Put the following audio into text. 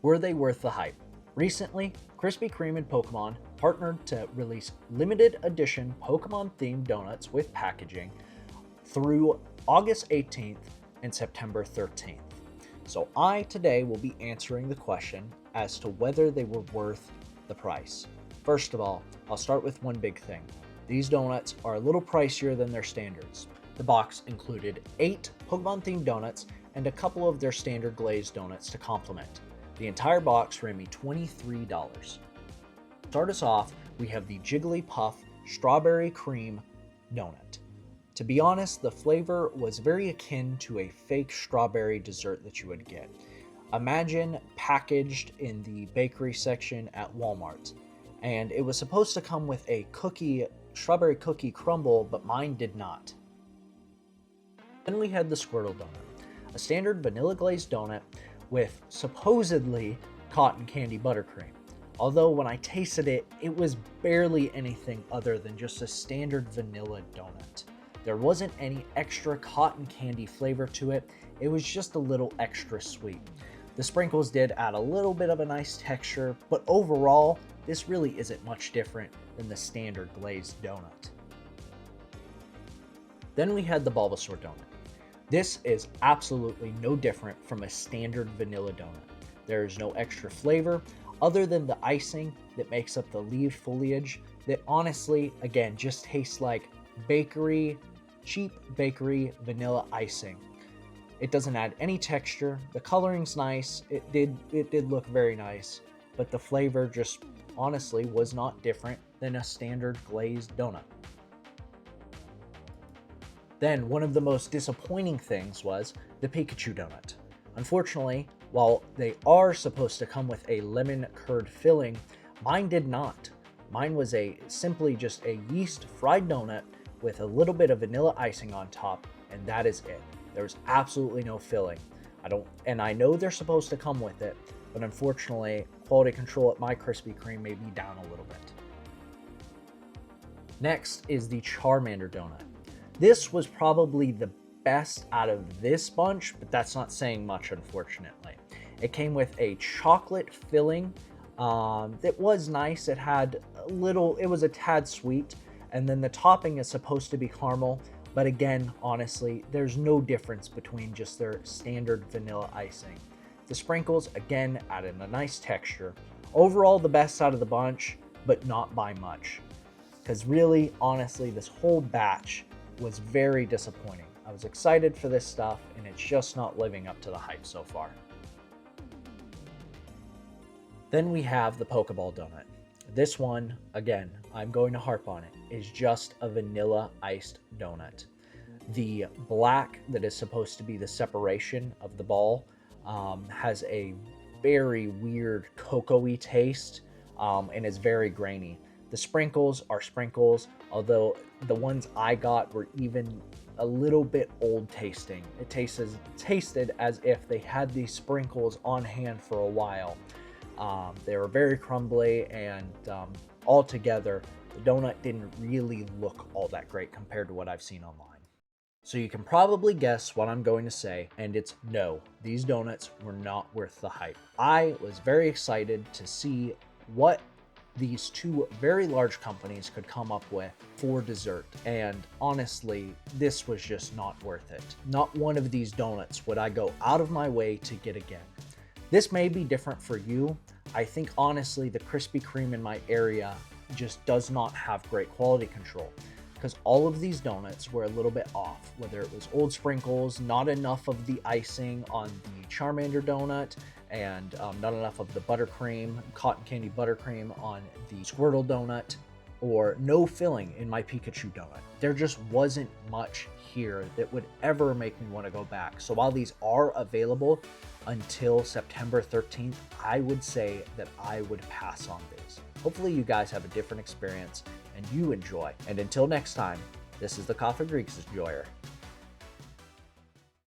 Were they worth the hype? Recently, Krispy Kreme and Pokemon partnered to release limited edition Pokemon themed donuts with packaging through August 18th and September 13th. So I today will be answering the question as to whether they were worth the price. First of all, I'll start with one big thing. These donuts are a little pricier than their standards. The box included 8 Pokemon themed donuts and a couple of their standard glazed donuts to complement. The entire box ran me $23. To start us off, we have the Jigglypuff Strawberry Cream Donut. To be honest, the flavor was very akin to a fake strawberry dessert that you would get. Imagine packaged in the bakery section at Walmart. And it was supposed to come with a strawberry cookie crumble, but mine did not. Then we had the Squirtle Donut, a standard vanilla glazed donut with supposedly cotton candy buttercream. Although when I tasted it, it was barely anything other than just a standard vanilla donut. There wasn't any extra cotton candy flavor to it, it was just a little extra sweet. The sprinkles did add a little bit of a nice texture, but overall, this really isn't much different than the standard glazed donut. Then we had the Bulbasaur donut. This is absolutely no different from a standard vanilla donut. There is no extra flavor other than the icing that makes up the leaf foliage that honestly, again, just tastes like cheap bakery vanilla icing. It doesn't add any texture. The coloring's nice. It did look very nice, but the flavor just honestly was not different than a standard glazed donut. Then one of the most disappointing things was the Pikachu donut. Unfortunately, while they are supposed to come with a lemon curd filling, mine did not. Mine was simply just a yeast fried donut with a little bit of vanilla icing on top, and that is it. There was absolutely no filling. I know they're supposed to come with it, but unfortunately, quality control at my Krispy Kreme may be down a little bit. Next is the Charmander donut. This was probably the best out of this bunch, but that's not saying much, unfortunately. It came with a chocolate filling that was nice. It was a tad sweet, and then the topping is supposed to be caramel, but again, honestly, there's no difference between just their standard vanilla icing. The sprinkles, again, added a nice texture. Overall, the best out of the bunch, but not by much. Because really, honestly, this whole batch was very disappointing. I was excited for this stuff, and it's just not living up to the hype so far. Then we have the Pokeball donut. This one, again, I'm going to harp on it, is just a vanilla iced donut. The black that is supposed to be the separation of the ball has a very weird cocoa-y taste and is very grainy. The sprinkles are sprinkles, although the ones I got were even a little bit old tasting. It tasted as if they had these sprinkles on hand for a while. They were very crumbly, and altogether, the donut didn't really look all that great compared to what I've seen online. So you can probably guess what I'm going to say, and it's no, these donuts were not worth the hype. I was very excited to see what these two very large companies could come up with for dessert, and honestly, this was just not worth it. Not one of these donuts would I go out of my way to get again. This may be different for you. I think honestly the Krispy Kreme in my area just does not have great quality control, because all of these donuts were a little bit off, whether it was old sprinkles, not enough of the icing on the Charmander donut, and not enough of the buttercream, cotton candy buttercream on the Squirtle donut, or no filling in my Pikachu donut. There just wasn't much here that would ever make me want to go back. So while these are available until September 13th, I would say that I would pass on these. Hopefully you guys have a different experience and you enjoy. And until next time, this is the Coffee Greeks Enjoyer.